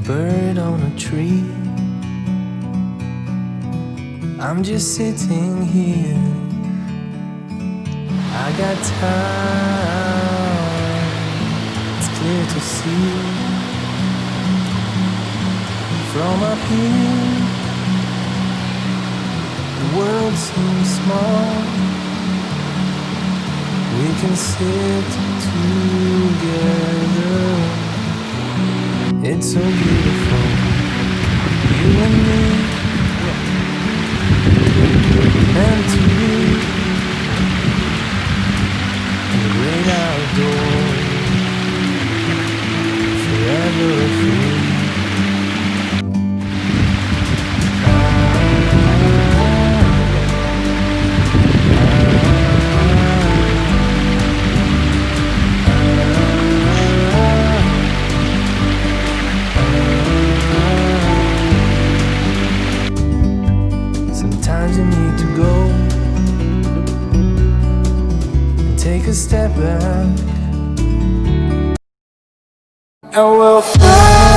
bird on a tree. I'm just sitting here. I got time, it's clear to see. From up here, the world seems small. We can sit together. It's so beautiful, you and me, meant to be in the great outdoors, forever free. Sometimes you need to go and take a step back, and we'll fly.